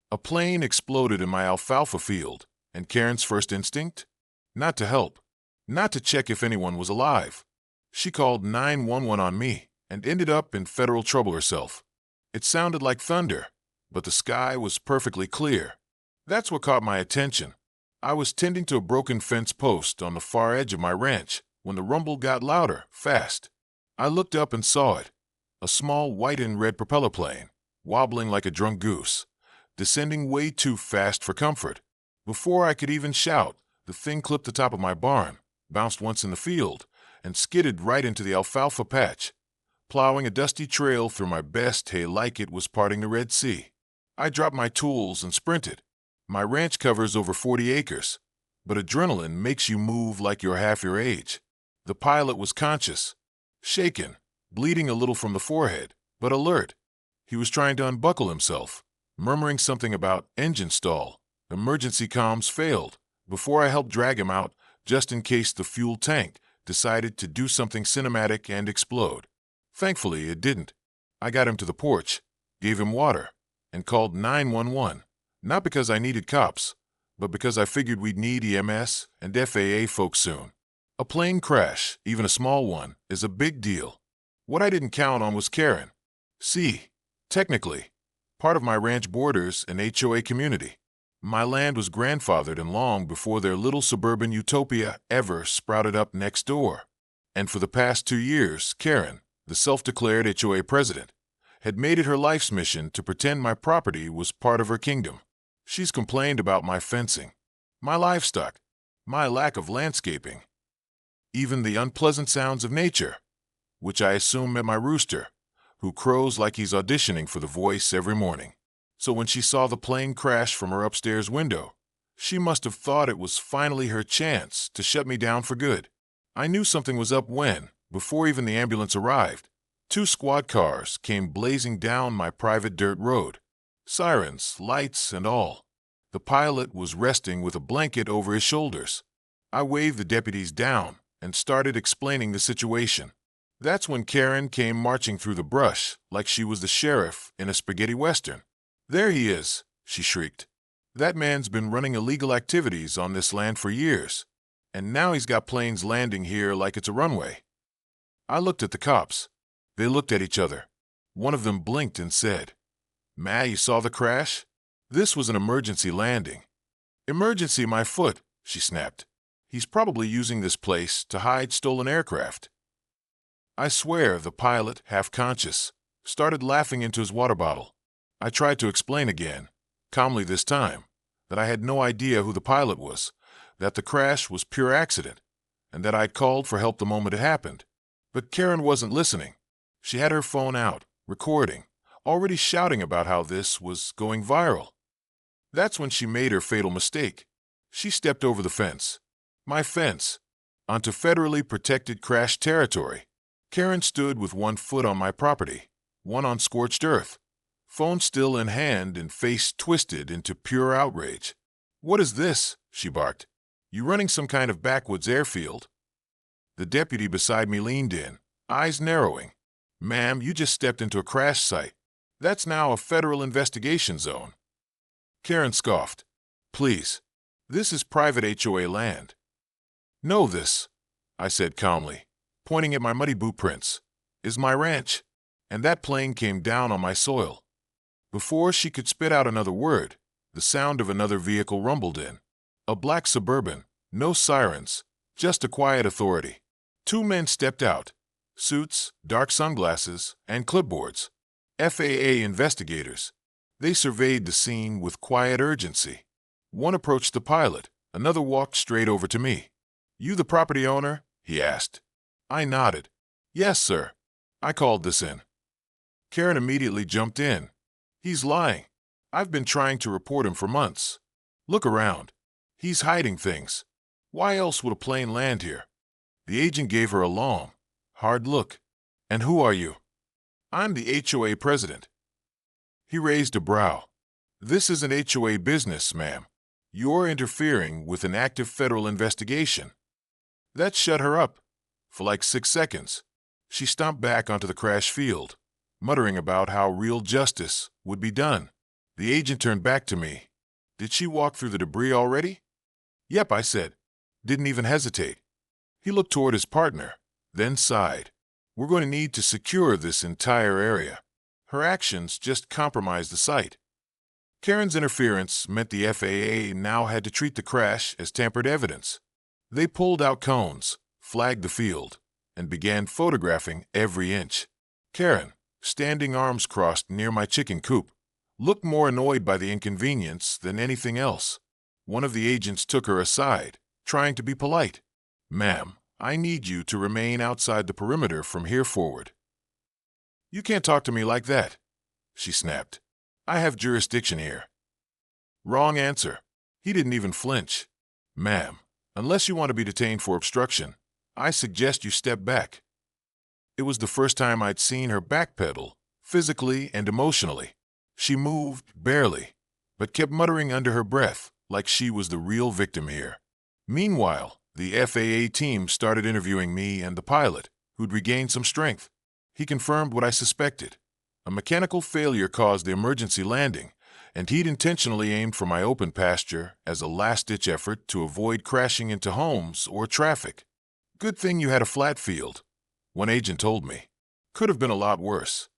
A plane exploded in my alfalfa field, and Karen's first instinct? Not to help. Not to check if anyone was alive. She called 911 on me and ended up in federal trouble herself. It sounded like thunder, but the sky was perfectly clear. That's what caught my attention. I was tending to a broken fence post on the far edge of my ranch when the rumble got louder, fast. I looked up and saw it. A small white and red propeller plane, wobbling like a drunk goose, descending way too fast for comfort. Before I could even shout, the thing clipped the top of my barn, bounced once in the field, and skidded right into the alfalfa patch, plowing a dusty trail through my best hay like it was parting the Red Sea. I dropped my tools and sprinted. My ranch covers over 40 acres, but adrenaline makes you move like you're half your age. The pilot was conscious, shaken, bleeding a little from the forehead, but alert. He was trying to unbuckle himself, murmuring something about engine stall. Emergency comms failed before I helped drag him out just in case the fuel tank decided to do something cinematic and explode. Thankfully, it didn't. I got him to the porch, gave him water, and called 911, not because I needed cops, but because I figured we'd need EMS and FAA folks soon. A plane crash, even a small one, is a big deal. What I didn't count on was Karen. See, technically, part of my ranch borders an HOA community. My land was grandfathered and long before their little suburban utopia ever sprouted up next door. And for the past 2 years, Karen, the self-declared HOA president, had made it her life's mission to pretend my property was part of her kingdom. She's complained about my fencing, my livestock, my lack of landscaping, even the unpleasant sounds of nature, which I assume meant my rooster, who crows like he's auditioning for The Voice every morning. So when she saw the plane crash from her upstairs window, she must have thought it was finally her chance to shut me down for good. I knew something was up when, before even the ambulance arrived, 2 squad cars came blazing down my private dirt road. Sirens, lights, and all. The pilot was resting with a blanket over his shoulders. I waved the deputies down and started explaining the situation. That's when Karen came marching through the brush like she was the sheriff in a spaghetti western. "There he is," she shrieked. "That man's been running illegal activities on this land for years, and now he's got planes landing here like it's a runway." I looked at the cops. They looked at each other. One of them blinked and said, "Ma, you saw the crash? This was an emergency landing." "Emergency, my foot," she snapped. "He's probably using this place to hide stolen aircraft." I swear the pilot, half conscious, started laughing into his water bottle. I tried to explain again, calmly this time, that I had no idea who the pilot was, that the crash was pure accident, and that I'd called for help the moment it happened. But Karen wasn't listening. She had her phone out, recording, already shouting about how this was going viral. That's when she made her fatal mistake. She stepped over the fence, my fence, onto federally protected crash territory. Karen stood with one foot on my property, one on scorched earth, phone still in hand and face twisted into pure outrage. "What is this?" she barked. "You running some kind of backwoods airfield?" The deputy beside me leaned in, eyes narrowing. "Ma'am, you just stepped into a crash site. That's now a federal investigation zone." Karen scoffed. "Please, this is private HOA land." "Know this," I said calmly, pointing at my muddy boot prints, "is my ranch, and that plane came down on my soil." Before she could spit out another word, the sound of another vehicle rumbled in. A black Suburban, no sirens, just a quiet authority. 2 men stepped out, suits, dark sunglasses, and clipboards. FAA investigators. They surveyed the scene with quiet urgency. One approached the pilot, another walked straight over to me. "You the property owner?" he asked. I nodded. "Yes, sir. I called this in." Karen immediately jumped in. "He's lying. I've been trying to report him for months. Look around. He's hiding things. Why else would a plane land here?" The agent gave her a long, hard look. "And who are you?" "I'm the HOA president." He raised a brow. "This isn't HOA business, ma'am. You're interfering with an active federal investigation." That shut her up. For like 6 seconds, she stomped back onto the crash field, muttering about how real justice would be done. The agent turned back to me. Did she walk through the debris already? Yep, I said. Didn't even hesitate. He looked toward his partner, then sighed. We're going to need to secure this entire area. Her actions just compromised the site. Karen's interference meant the FAA now had to treat the crash as tampered evidence. They pulled out cones, flagged the field, and began photographing every inch. Karen, standing arms crossed near my chicken coop, looked more annoyed by the inconvenience than anything else. One of the agents took her aside, trying to be polite. Ma'am, I need you to remain outside the perimeter from here forward. You can't talk to me like that, she snapped. I have jurisdiction here. Wrong answer. He didn't even flinch. Ma'am, unless you want to be detained for obstruction, I suggest you step back. It was the first time I'd seen her backpedal, physically and emotionally. She moved, barely, but kept muttering under her breath like she was the real victim here. Meanwhile, the FAA team started interviewing me and the pilot, who'd regained some strength. He confirmed what I suspected. A mechanical failure caused the emergency landing, and he'd intentionally aimed for my open pasture as a last-ditch effort to avoid crashing into homes or traffic. Good thing you had a flat field, one agent told me. Could have been a lot worse.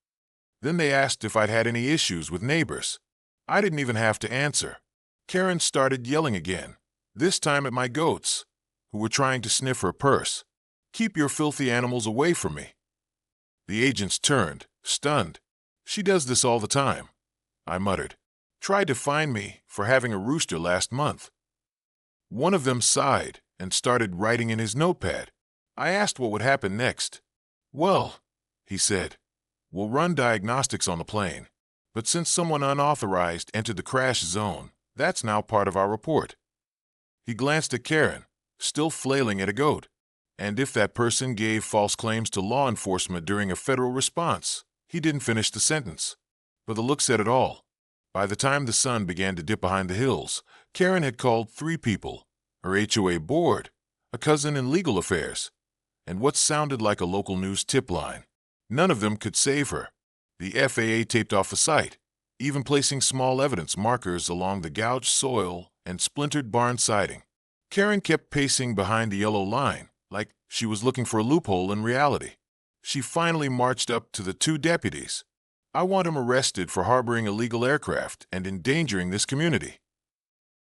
Then they asked if I'd had any issues with neighbors. I didn't even have to answer. Karen started yelling again, this time at my goats, who were trying to sniff her purse. Keep your filthy animals away from me. The agents turned, stunned. She does this all the time, I muttered. Tried to fine me for having a rooster last month. One of them sighed and started writing in his notepad. I asked what would happen next. Well, he said, we'll run diagnostics on the plane, but since someone unauthorized entered the crash zone, that's now part of our report. He glanced at Karen, still flailing at a goat, and if that person gave false claims to law enforcement during a federal response. He didn't finish the sentence, but the look said it all. By the time the sun began to dip behind the hills, Karen had called 3 people, her HOA board, a cousin in legal affairs, and what sounded like a local news tip line. None of them could save her. The FAA taped off the site, even placing small evidence markers along the gouged soil and splintered barn siding. Karen kept pacing behind the yellow line, like she was looking for a loophole in reality. She finally marched up to the 2 deputies. I want him arrested for harboring illegal aircraft and endangering this community.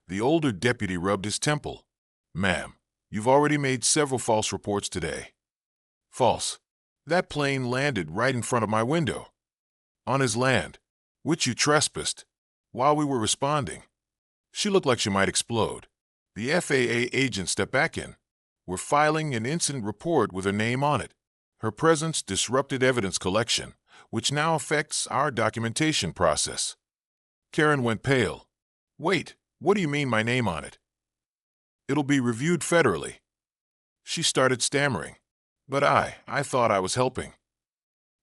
The older deputy rubbed his temple. Ma'am, you've already made several false reports today. False. That plane landed right in front of my window. On his land, which you trespassed, while we were responding. She looked like she might explode. The FAA agent stepped back in. We're filing an incident report with her name on it. Her presence disrupted evidence collection, which now affects our documentation process. Karen went pale. Wait, what do you mean my name on it? It'll be reviewed federally. She started stammering. But I thought I was helping.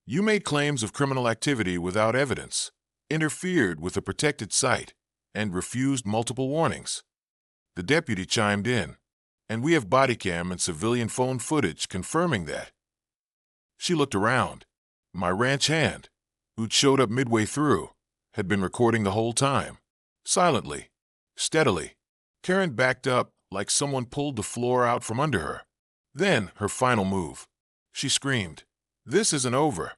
You made claims of criminal activity without evidence, interfered with a protected site, and refused multiple warnings. The deputy chimed in, and we have body cam and civilian phone footage confirming that. She looked around. My ranch hand, who'd showed up midway through, had been recording the whole time. Silently, steadily. Karen backed up like someone pulled the floor out from under her. Then, her final move. She screamed, "This isn't over,"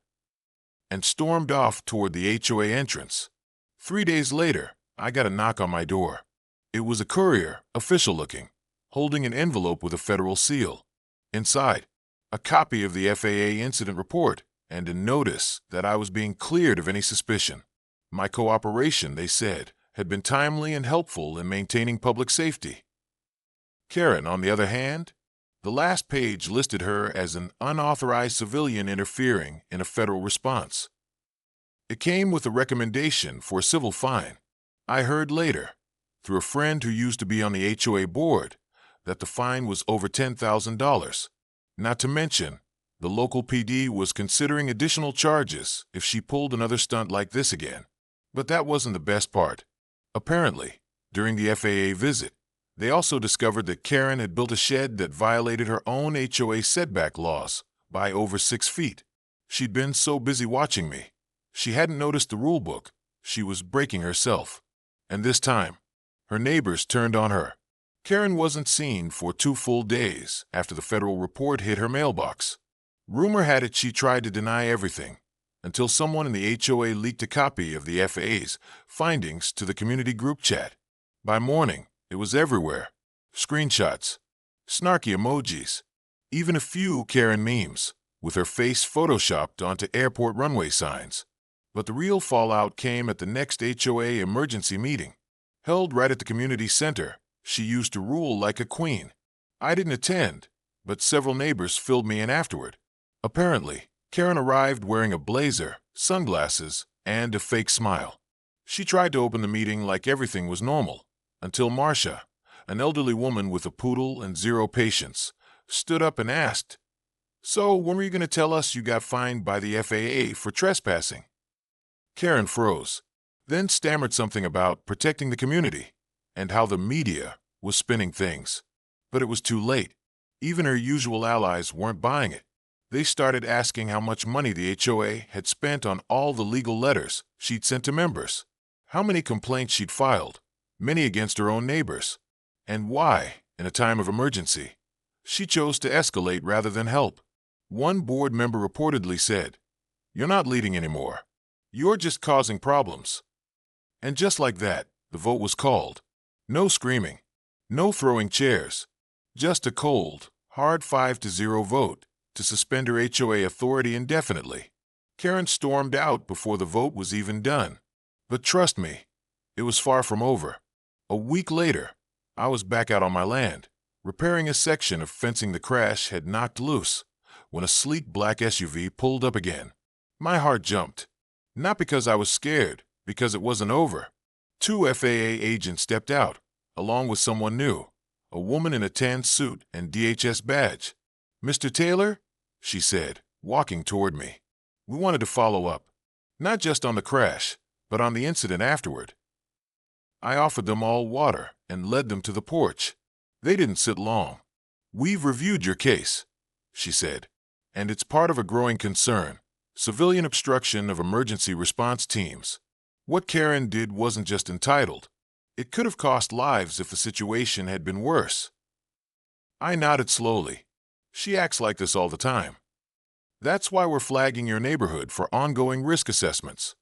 and stormed off toward the HOA entrance. 3 days later, I got a knock on my door. It was a courier, official-looking, holding an envelope with a federal seal. Inside, a copy of the FAA incident report, and a notice that I was being cleared of any suspicion. My cooperation, they said, had been timely and helpful in maintaining public safety. Karen, on the other hand, the last page listed her as an unauthorized civilian interfering in a federal response. It came with a recommendation for a civil fine. I heard later, through a friend who used to be on the HOA board, that the fine was over $10,000. Not to mention, the local PD was considering additional charges if she pulled another stunt like this again. But that wasn't the best part. Apparently, during the FAA visit, they also discovered that Karen had built a shed that violated her own HOA setback laws by over 6 feet. She'd been so busy watching me, she hadn't noticed the rule book. She was breaking herself. And this time, her neighbors turned on her. Karen wasn't seen for 2 full days after the federal report hit her mailbox. Rumor had it she tried to deny everything, until someone in the HOA leaked a copy of the FAA's findings to the community group chat. By morning, it was everywhere. Screenshots, snarky emojis, even a few Karen memes, with her face photoshopped onto airport runway signs. But the real fallout came at the next HOA emergency meeting. Held right at the community center, she used to rule like a queen. I didn't attend, but several neighbors filled me in afterward. Apparently, Karen arrived wearing a blazer, sunglasses, and a fake smile. She tried to open the meeting like everything was normal, until Marcia, an elderly woman with a poodle and zero patience, stood up and asked, "So, when were you going to tell us you got fined by the FAA for trespassing?" Karen froze, then stammered something about protecting the community and how the media was spinning things. But it was too late. Even her usual allies weren't buying it. They started asking how much money the HOA had spent on all the legal letters she'd sent to members, how many complaints she'd filed, many against her own neighbors, and why, in a time of emergency, she chose to escalate rather than help. One board member reportedly said, "You're not leading anymore. You're just causing problems." And just like that, the vote was called. No screaming, no throwing chairs, just a cold, hard 5-0 vote to suspend her HOA authority indefinitely. Karen stormed out before the vote was even done. But trust me, it was far from over. A week later, I was back out on my land, repairing a section of fencing the crash had knocked loose, when a sleek black SUV pulled up again. My heart jumped. Not because I was scared, because it wasn't over. 2 FAA agents stepped out, along with someone new, a woman in a tan suit and DHS badge. "Mr. Taylor," she said, walking toward me. "We wanted to follow up, not just on the crash, but on the incident afterward." I offered them all water and led them to the porch. They didn't sit long. "We've reviewed your case," she said, "and it's part of a growing concern. Civilian obstruction of emergency response teams. What Karen did wasn't just entitled. It could have cost lives if the situation had been worse." I nodded slowly. "She acts like this all the time. That's why we're flagging your neighborhood for ongoing risk assessments.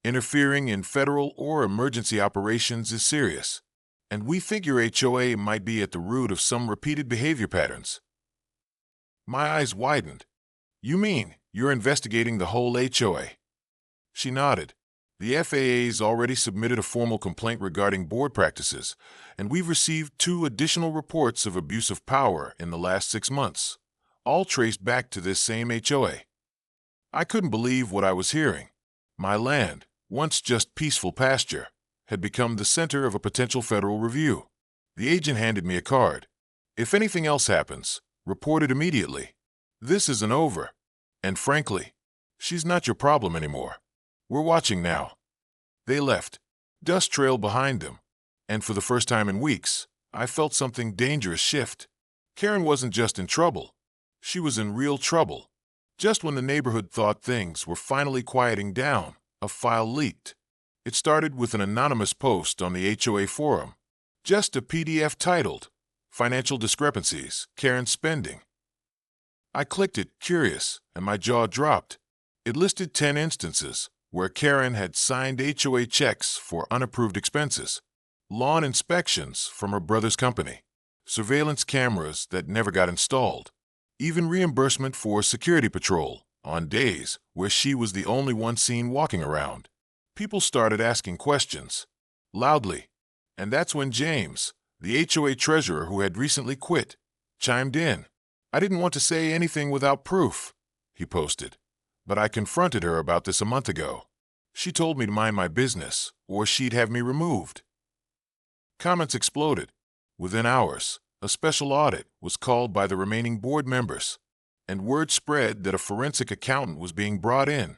Interfering in federal or emergency operations is serious, and we think your HOA might be at the root of some repeated behavior patterns." My eyes widened. "You mean you're investigating the whole HOA?" She nodded. "The FAA's already submitted a formal complaint regarding board practices, and we've received 2 additional reports of abuse of power in the last 6 months, all traced back to this same HOA." I couldn't believe what I was hearing. My land, once just peaceful pasture, had become the center of a potential federal review. The agent handed me a card. "If anything else happens, report it immediately. This isn't over. And frankly, she's not your problem anymore. We're watching now." They left. Dust trailed behind them, and for the first time in weeks, I felt something dangerous shift. Karen wasn't just in trouble. She was in real trouble. Just when the neighborhood thought things were finally quieting down, a file leaked. It started with an anonymous post on the HOA forum. Just a PDF titled, "Financial Discrepancies, Karen's Spending." I clicked it, curious, and my jaw dropped. It listed 10 instances where Karen had signed HOA checks for unapproved expenses, lawn inspections from her brother's company, surveillance cameras that never got installed, even reimbursement for security patrol on days where she was the only one seen walking around. People started asking questions, loudly, and that's when James, the HOA treasurer who had recently quit, chimed in. "I didn't want to say anything without proof," he posted, "but I confronted her about this a month ago. She told me to mind my business, or she'd have me removed." Comments exploded. Within hours, a special audit was called by the remaining board members, and word spread that a forensic accountant was being brought in.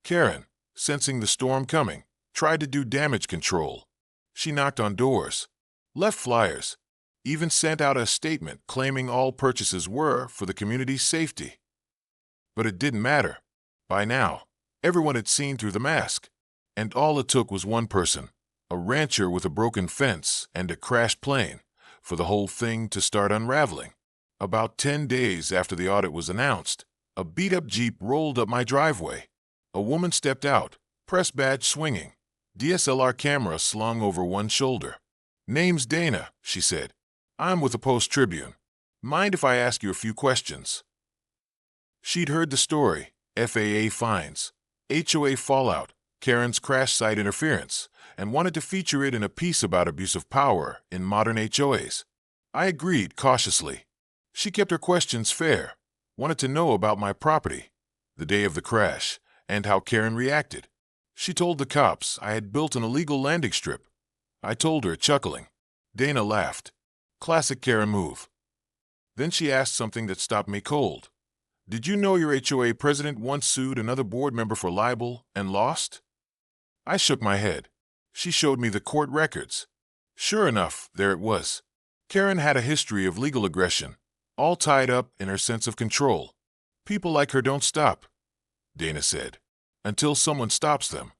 Karen, sensing the storm coming, tried to do damage control. She knocked on doors, left flyers, even sent out a statement claiming all purchases were for the community's safety. But it didn't matter. By now, everyone had seen through the mask, And all it took was one person, a rancher with a broken fence and a crashed plane, for the whole thing to start unraveling. About 10 days after the audit was announced, a beat-up Jeep rolled up my driveway. A woman stepped out, press badge swinging, DSLR camera slung over one shoulder. "Name's Dana," she said. "I'm with the Post-Tribune. Mind if I ask you a few questions?" She'd heard the story: FAA fines, HOA fallout, Karen's crash site interference, and wanted to feature it in a piece about abuse of power in modern HOAs. I agreed cautiously. She kept her questions fair, wanted to know about my property, the day of the crash, and how Karen reacted. She told the cops I had built an illegal landing strip. I told her, chuckling. Dana laughed. Classic Karen move. Then she asked something that stopped me cold. "Did you know your HOA president once sued another board member for libel and lost?" I shook my head. She showed me the court records. Sure enough, there it was. Karen had a history of legal aggression, all tied up in her sense of control. "People like her don't stop," Dana said, "until someone stops them."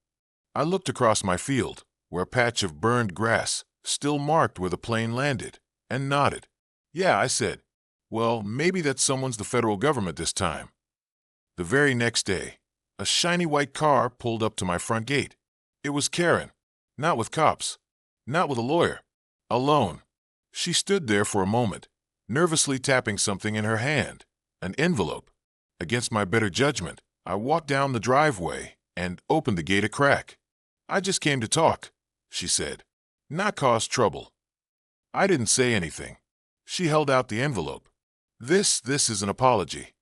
I looked across my field, where a patch of burned grass, still marked where the plane landed, and nodded. "Yeah," I said. "Well, maybe that someone's the federal government this time." The very next day, a shiny white car pulled up to my front gate. It was Karen, not with cops, not with a lawyer, alone. She stood there for a moment, nervously tapping something in her hand, an envelope. Against my better judgment, I walked down the driveway and opened the gate a crack. "I just came to talk," she said, "not cause trouble." I didn't say anything. She held out the envelope. This is an apology."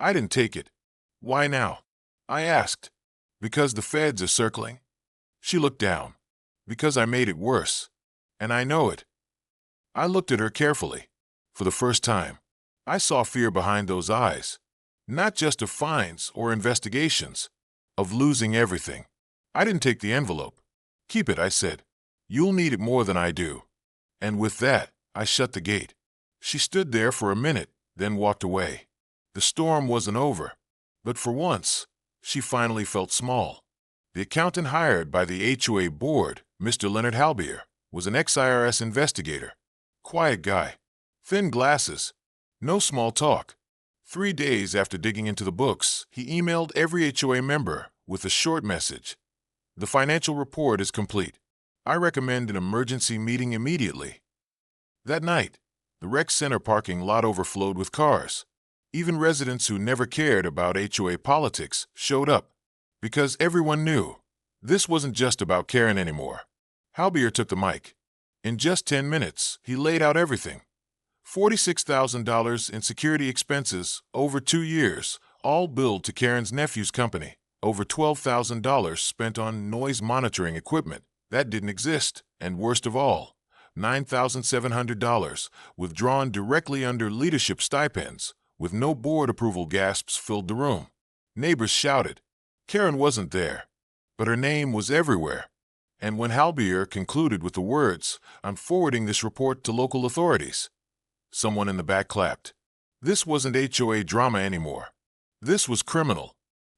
I didn't take it. "Why now?" I asked. "Because the feds are circling." She looked down. "Because I made it worse. And I know it." I looked at her carefully. For the first time, I saw fear behind those eyes. Not just of fines or investigations, of losing everything. I didn't take the envelope. "Keep it," I said. "You'll need it more than I do." And with that, I shut the gate. She stood there for a minute, then walked away. The storm wasn't over, but for once, she finally felt small. The accountant hired by the HOA board, Mr. Leonard Halbier, was an ex-IRS investigator. Quiet guy. Thin glasses. No small talk. 3 days after digging into the books, he emailed every HOA member with a short message. "The financial report is complete. I recommend an emergency meeting immediately." That night, the rec center parking lot overflowed with cars. Even residents who never cared about HOA politics showed up, because everyone knew this wasn't just about Karen anymore. Halbier took the mic. In just 10 minutes, he laid out everything. $46,000 in security expenses over 2 years, all billed to Karen's nephew's company. Over $12,000 spent on noise monitoring equipment that didn't exist, and worst of all, $9,700 withdrawn directly under leadership stipends, with no board approval. Gasps filled the room. Neighbors shouted. Karen wasn't there, but her name was everywhere. And when Halbier concluded with the words, "I'm forwarding this report to local authorities," someone in the back clapped. This wasn't HOA drama anymore. This was criminal.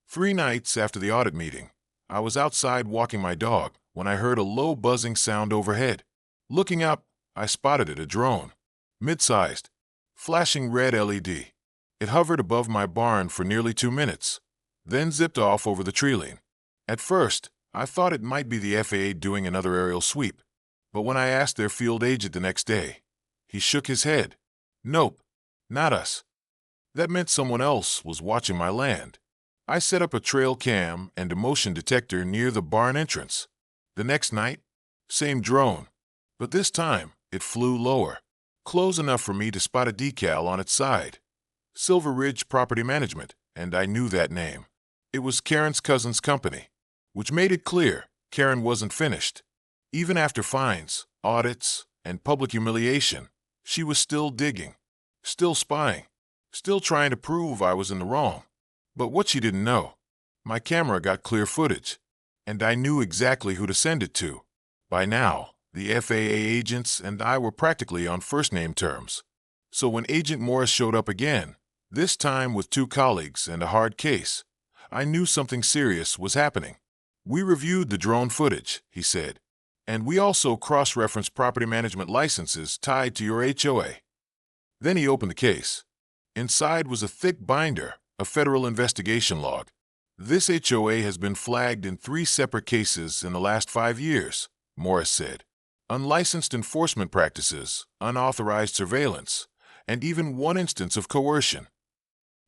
3 nights after the audit meeting, I was outside walking my dog when I heard a low buzzing sound overhead. Looking up, I spotted it, a drone. Mid-sized, flashing red LED. It hovered above my barn for nearly 2 minutes, then zipped off over the treeline. At first, I thought it might be the FAA doing another aerial sweep, but when I asked their field agent the next day, he shook his head. "Nope, not us." That meant someone else was watching my land. I set up a trail cam and a motion detector near the barn entrance. The next night, same drone, but this time it flew lower, close enough for me to spot a decal on its side. Silver Ridge Property Management, and I knew that name. It was Karen's cousin's company, which made it clear Karen wasn't finished. Even after fines, audits, and public humiliation, she was still digging, still spying, still trying to prove I was in the wrong. But what she didn't know, my camera got clear footage, and I knew exactly who to send it to. By now, the FAA agents and I were practically on first-name terms. So when Agent Morris showed up again, this time with 2 colleagues and a hard case, I knew something serious was happening. We reviewed the drone footage, he said, and we also cross-referenced property management licenses tied to your HOA. Then he opened the case. Inside was a thick binder, a federal investigation log. This HOA has been flagged in 3 separate cases in the last 5 years, Morris said. Unlicensed enforcement practices, unauthorized surveillance, and even 1 instance of coercion.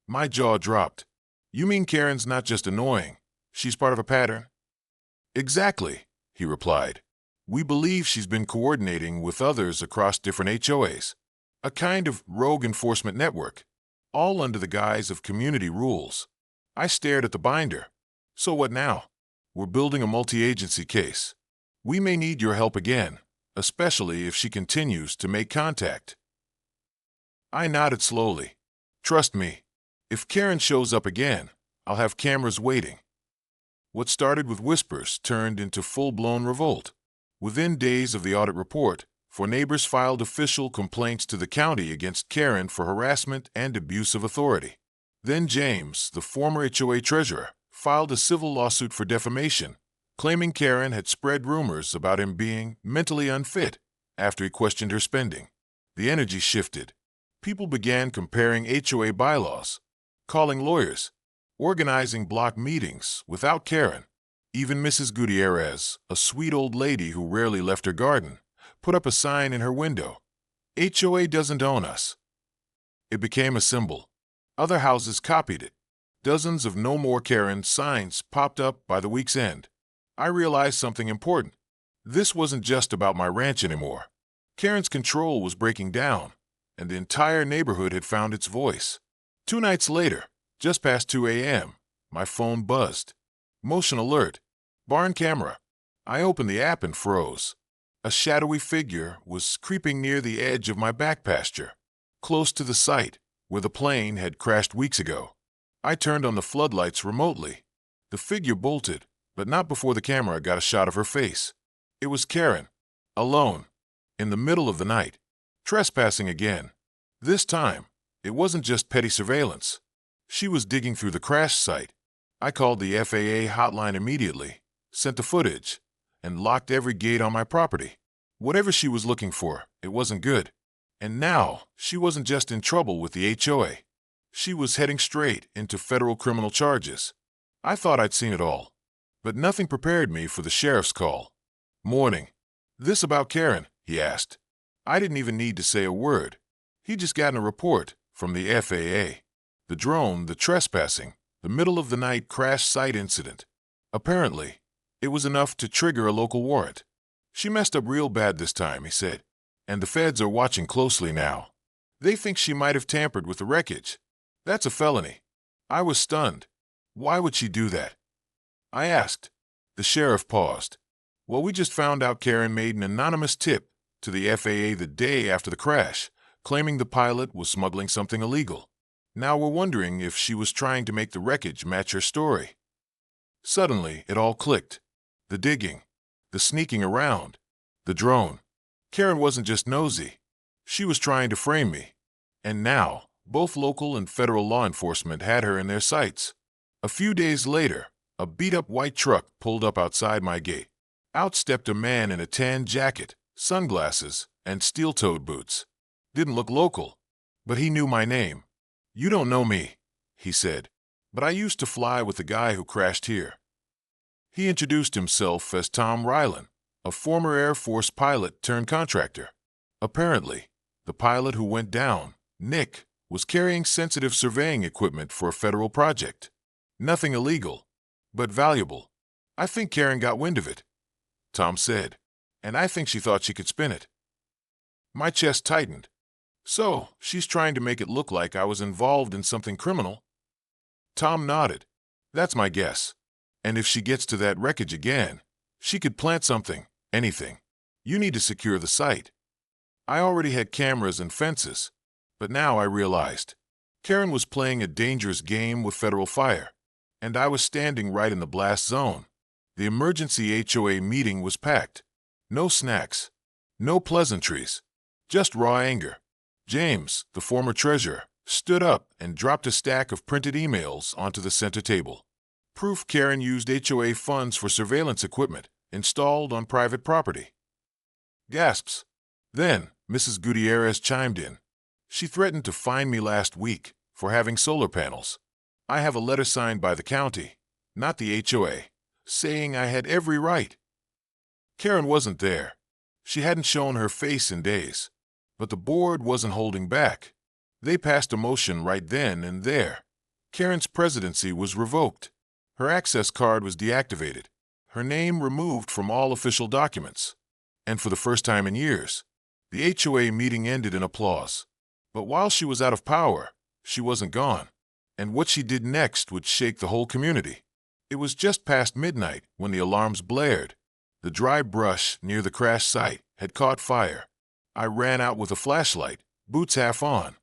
My jaw dropped. You mean Karen's not just annoying, she's part of a pattern? Exactly, he replied. We believe she's been coordinating with others across different HOAs. A kind of rogue enforcement network, all under the guise of community rules. I stared at the binder. So what now? We're building a multi-agency case. We may need your help again, especially if she continues to make contact. I nodded slowly. Trust me, if Karen shows up again, I'll have cameras waiting. What started with whispers turned into full-blown revolt. Within days of the audit report, 4 neighbors filed official complaints to the county against Karen for harassment and abuse of authority. Then James, the former HOA treasurer, filed a civil lawsuit for defamation, claiming Karen had spread rumors about him being mentally unfit after he questioned her spending. The energy shifted. People began comparing HOA bylaws, calling lawyers, organizing block meetings without Karen. Even Mrs. Gutierrez, a sweet old lady who rarely left her garden, put up a sign in her window. HOA doesn't own us. It became a symbol. Other houses copied it. Dozens of No More Karen signs popped up by the week's end. I realized something important. This wasn't just about my ranch anymore. Karen's control was breaking down, and the entire neighborhood had found its voice. 2 nights later, just past 2 a.m., my phone buzzed. Motion alert. Barn camera. I opened the app and froze. A shadowy figure was creeping near the edge of my back pasture, close to the site where the plane had crashed weeks ago. I turned on the floodlights remotely. The figure bolted, but not before the camera got a shot of her face. It was Karen, alone, in the middle of the night, trespassing again. This time, it wasn't just petty surveillance. She was digging through the crash site. I called the FAA hotline immediately, sent the footage, and locked every gate on my property. Whatever she was looking for, it wasn't good. And now, she wasn't just in trouble with the HOA. She was heading straight into federal criminal charges. I thought I'd seen it all, but nothing prepared me for the sheriff's call. Morning. This about Karen, he asked. I didn't even need to say a word. He'd just gotten a report from the FAA. The drone, the trespassing, the middle-of-the-night crash site incident. Apparently, it was enough to trigger a local warrant. She messed up real bad this time, he said, and the feds are watching closely now. They think she might have tampered with the wreckage. That's a felony. I was stunned. Why would she do that? I asked. The sheriff paused. Well, we just found out Karen made an anonymous tip to the FAA the day after the crash, claiming the pilot was smuggling something illegal. Now we're wondering if she was trying to make the wreckage match her story. Suddenly, it all clicked. The digging, the sneaking around, the drone. Karen wasn't just nosy. She was trying to frame me. And now, both local and federal law enforcement had her in their sights. A few days later, a beat-up white truck pulled up outside my gate. Out stepped a man in a tan jacket, sunglasses, and steel-toed boots. Didn't look local, but he knew my name. You don't know me, he said, but I used to fly with the guy who crashed here. He introduced himself as Tom Rylan, a former Air Force pilot turned contractor. Apparently, the pilot who went down, Nick, was carrying sensitive surveying equipment for a federal project. Nothing illegal, but valuable. I think Karen got wind of it, Tom said, and I think she thought she could spin it. My chest tightened. So, she's trying to make it look like I was involved in something criminal? Tom nodded. That's my guess. And if she gets to that wreckage again, she could plant something, anything. You need to secure the site. I already had cameras and fences, but now I realized Karen was playing a dangerous game with federal fire, and I was standing right in the blast zone. The emergency HOA meeting was packed. No snacks, no pleasantries, just raw anger. James, the former treasurer, stood up and dropped a stack of printed emails onto the center table. Proof Karen used HOA funds for surveillance equipment installed on private property. Gasps. Then, Mrs. Gutierrez chimed in. She threatened to fine me last week for having solar panels. I have a letter signed by the county, not the HOA, saying I had every right. Karen wasn't there. She hadn't shown her face in days. But the board wasn't holding back. They passed a motion right then and there. Karen's presidency was revoked. Her access card was deactivated. Her name removed from all official documents. And for the first time in years, the HOA meeting ended in applause. But while she was out of power, she wasn't gone. And what she did next would shake the whole community. It was just past midnight when the alarms blared. The dry brush near the crash site had caught fire. I ran out with a flashlight, boots half on,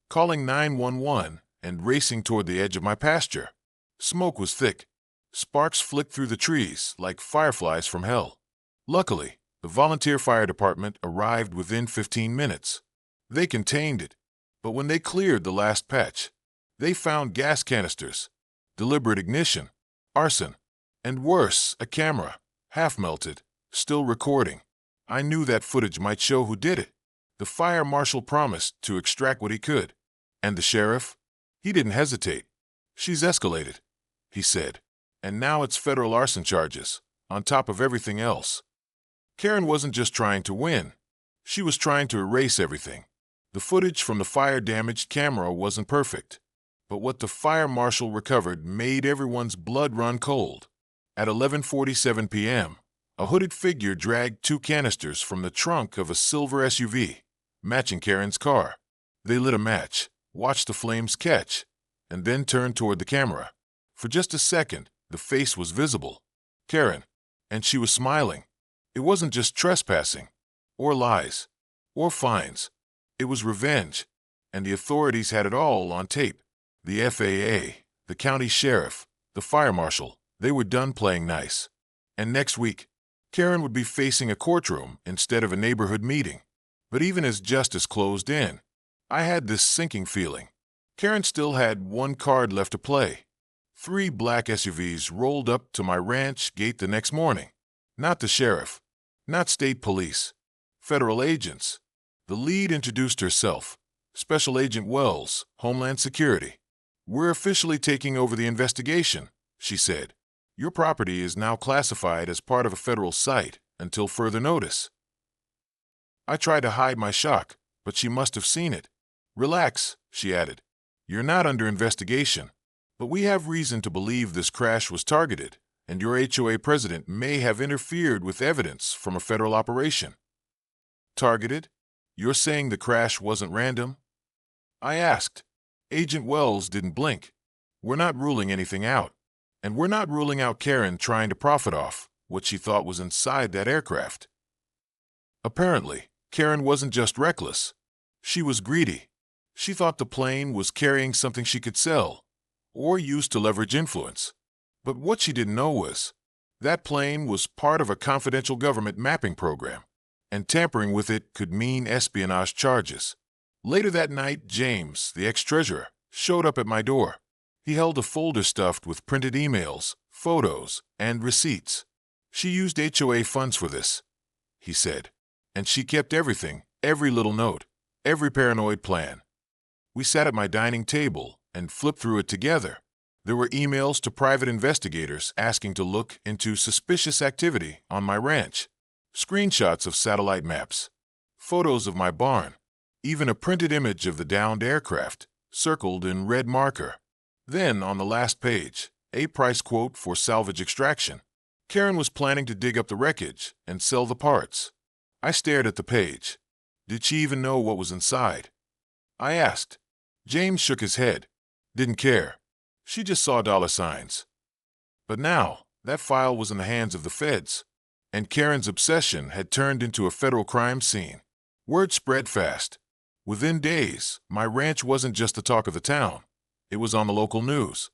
calling 911 and racing toward the edge of my pasture. Smoke was thick. Sparks flicked through the trees like fireflies from hell. Luckily, the volunteer fire department arrived within 15 minutes. They contained it, but when they cleared the last patch, they found gas canisters, deliberate ignition, arson, and worse, a camera, half melted, still recording. I knew that footage might show who did it. The fire marshal promised to extract what he could. And the sheriff? He didn't hesitate. She's escalated, he said. And now it's federal arson charges, on top of everything else. Karen wasn't just trying to win. She was trying to erase everything. The footage from the fire-damaged camera wasn't perfect. But what the fire marshal recovered made everyone's blood run cold. At 11:47 p.m., a hooded figure dragged 2 canisters from the trunk of a silver SUV, matching Karen's car. They lit a match, watched the flames catch, and then turned toward the camera. For just a second, the face was visible. Karen. And she was smiling. It wasn't just trespassing, or lies, or fines. It was revenge, and the authorities had it all on tape. The FAA, the county sheriff, the fire marshal, they were done playing nice. And next week, Karen would be facing a courtroom instead of a neighborhood meeting. But even as justice closed in, I had this sinking feeling. Karen still had one card left to play. 3 black SUVs rolled up to my ranch gate the next morning. Not the sheriff, not state police, federal agents. The lead introduced herself, Special Agent Wells, Homeland Security. We're officially taking over the investigation, she said. Your property is now classified as part of a federal site until further notice. I tried to hide my shock, but she must have seen it. Relax, she added. You're not under investigation, but we have reason to believe this crash was targeted, and your HOA president may have interfered with evidence from a federal operation. Targeted? You're saying the crash wasn't random? I asked. Agent Wells didn't blink. We're not ruling anything out. And we're not ruling out Karen trying to profit off what she thought was inside that aircraft. Apparently, Karen wasn't just reckless. She was greedy. She thought the plane was carrying something she could sell or use to leverage influence. But what she didn't know was that plane was part of a confidential government mapping program, and tampering with it could mean espionage charges. Later that night, James, the ex-treasurer, showed up at my door. He held a folder stuffed with printed emails, photos, and receipts. She used HOA funds for this, he said, and she kept everything, every little note, every paranoid plan. We sat at my dining table and flipped through it together. There were emails to private investigators asking to look into suspicious activity on my ranch, screenshots of satellite maps, photos of my barn, even a printed image of the downed aircraft, circled in red marker. Then, on the last page, a price quote for salvage extraction. Karen was planning to dig up the wreckage and sell the parts. I stared at the page. Did she even know what was inside? I asked. James shook his head. Didn't care. She just saw dollar signs. But now, that file was in the hands of the feds, and Karen's obsession had turned into a federal crime scene. Word spread fast. Within days, my ranch wasn't just the talk of the town. It was on the local news.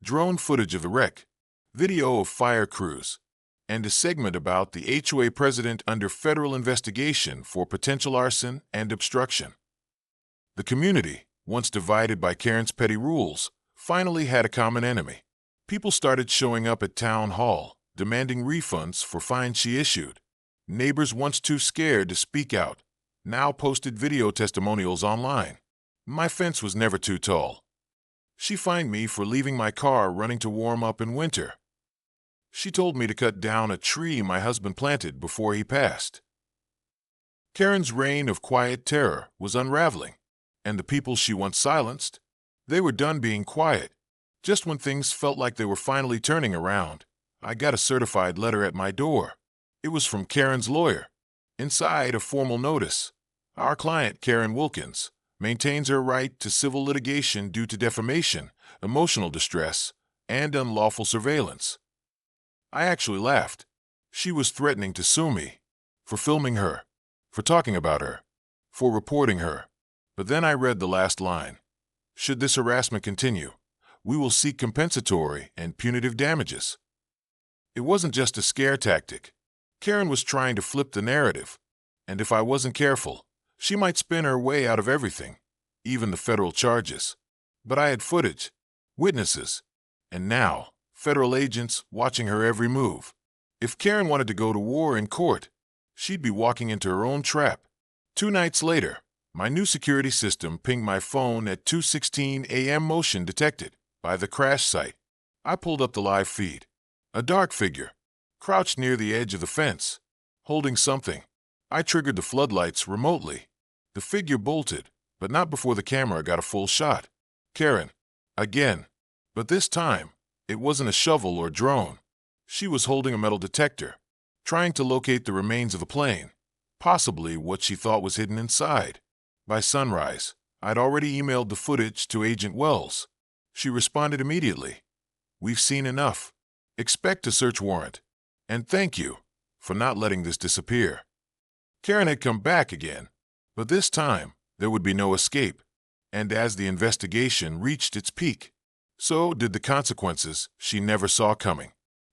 Drone footage of the wreck, video of fire crews, and a segment about the HOA president under federal investigation for potential arson and obstruction. The community, once divided by Karen's petty rules, finally had a common enemy. People started showing up at town hall, demanding refunds for fines she issued. Neighbors once too scared to speak out now posted video testimonials online. My fence was never too tall. She fined me for leaving my car running to warm up in winter. She told me to cut down a tree my husband planted before he passed. Karen's reign of quiet terror was unraveling, and the people she once silenced, they were done being quiet. Just when things felt like they were finally turning around, I got a certified letter at my door. It was from Karen's lawyer. Inside, a formal notice. Our client, Karen Wilkins, maintains her right to civil litigation due to defamation, emotional distress, and unlawful surveillance. I actually laughed. She was threatening to sue me for filming her, for talking about her, for reporting her. But then I read the last line. Should this harassment continue, we will seek compensatory and punitive damages. It wasn't just a scare tactic. Karen was trying to flip the narrative, and if I wasn't careful, she might spin her way out of everything, even the federal charges. But I had footage, witnesses, and now, federal agents watching her every move. If Karen wanted to go to war in court, she'd be walking into her own trap. 2 nights later, my new security system pinged my phone at 2:16 a.m. motion detected by the crash site. I pulled up the live feed. A dark figure, crouched near the edge of the fence, holding something. I triggered the floodlights remotely. The figure bolted, but not before the camera got a full shot. Karen. Again. But this time, it wasn't a shovel or drone. She was holding a metal detector, trying to locate the remains of the plane, possibly what she thought was hidden inside. By sunrise, I'd already emailed the footage to Agent Wells. She responded immediately. We've seen enough. Expect a search warrant. And thank you for not letting this disappear. Karen had come back again, but this time there would be no escape. And as the investigation reached its peak, so did the consequences she never saw coming.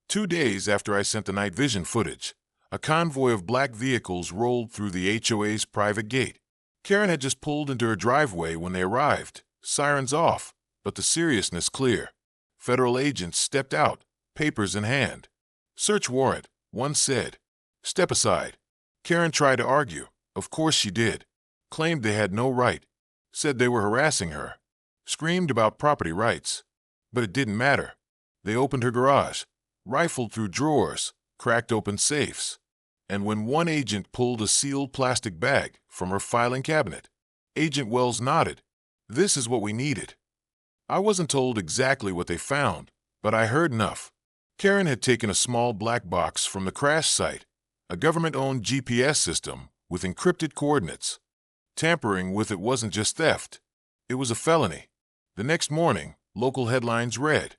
2 days after I sent the night vision footage, a convoy of black vehicles rolled through the HOA's private gate. Karen had just pulled into her driveway when they arrived, sirens off, but the seriousness clear. Federal agents stepped out, papers in hand. Search warrant, one said. Step aside. Karen tried to argue. Of course she did. Claimed they had no right. Said they were harassing her. Screamed about property rights. But it didn't matter. They opened her garage, rifled through drawers, cracked open safes. And when one agent pulled a sealed plastic bag from her filing cabinet, Agent Wells nodded. This is what we needed. I wasn't told exactly what they found, but I heard enough. Karen had taken a small black box from the crash site, a government-owned GPS system with encrypted coordinates. Tampering with it wasn't just theft. It was a felony. The next morning, local headlines read,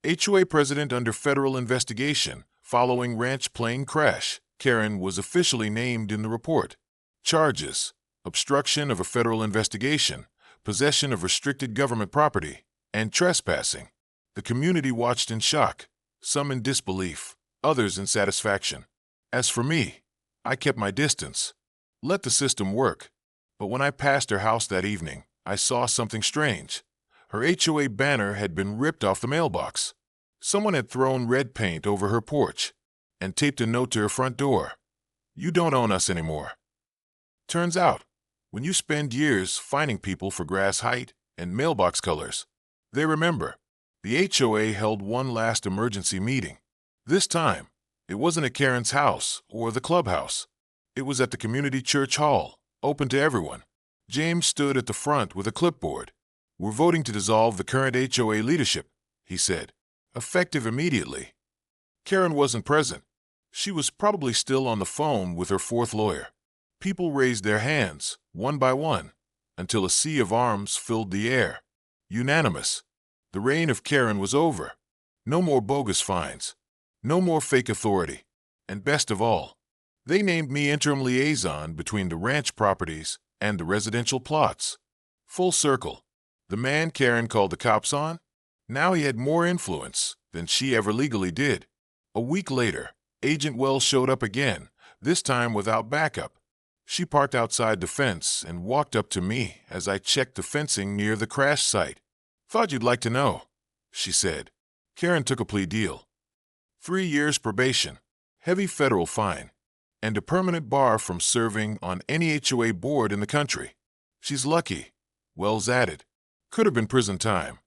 HOA president under federal investigation following ranch plane crash. Karen was officially named in the report. Charges: obstruction of a federal investigation, possession of restricted government property, and trespassing. The community watched in shock, some in disbelief, others in satisfaction. As for me, I kept my distance. Let the system work. But when I passed her house that evening, I saw something strange. Her HOA banner had been ripped off the mailbox. Someone had thrown red paint over her porch and taped a note to her front door. You don't own us anymore. Turns out, when you spend years fining people for grass height and mailbox colors, they remember. The HOA held one last emergency meeting. This time, it wasn't at Karen's house or the clubhouse. It was at the community church hall, open to everyone. James stood at the front with a clipboard. We're voting to dissolve the current HOA leadership, he said, effective immediately. Karen wasn't present. She was probably still on the phone with her fourth lawyer. People raised their hands, one by one, until a sea of arms filled the air. Unanimous. The reign of Karen was over. No more bogus fines. No more fake authority. And best of all, they named me interim liaison between the ranch properties and the residential plots. Full circle. The man Karen called the cops on? Now he had more influence than she ever legally did. A week later, Agent Wells showed up again, this time without backup. She parked outside the fence and walked up to me as I checked the fencing near the crash site. Thought you'd like to know, she said. Karen took a plea deal. 3 years probation, heavy federal fine, and a permanent bar from serving on any HOA board in the country. She's lucky. Wells added. Could have been prison time.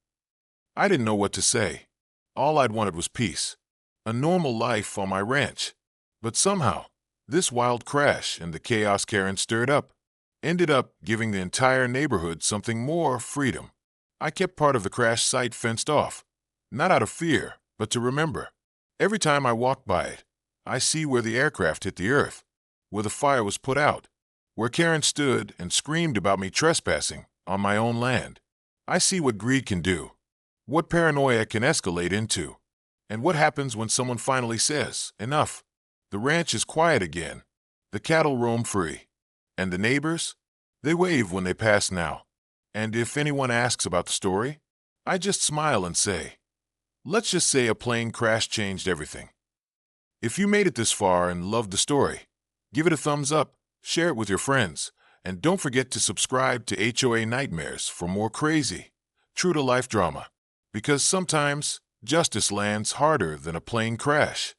I didn't know what to say. All I'd wanted was peace. A normal life on my ranch. But somehow, this wild crash and the chaos Karen stirred up ended up giving the entire neighborhood something more: freedom. I kept part of the crash site fenced off, not out of fear, but to remember. Every time I walk by it, I see where the aircraft hit the earth, where the fire was put out, where Karen stood and screamed about me trespassing on my own land. I see what greed can do, what paranoia can escalate into, and what happens when someone finally says, enough. The ranch is quiet again. The cattle roam free. And the neighbors? They wave when they pass now. And if anyone asks about the story, I just smile and say, let's just say a plane crash changed everything. If you made it this far and loved the story, give it a thumbs up, share it with your friends, and don't forget to subscribe to HOA Nightmares for more crazy, true-to-life drama. Because sometimes justice lands harder than a plane crash.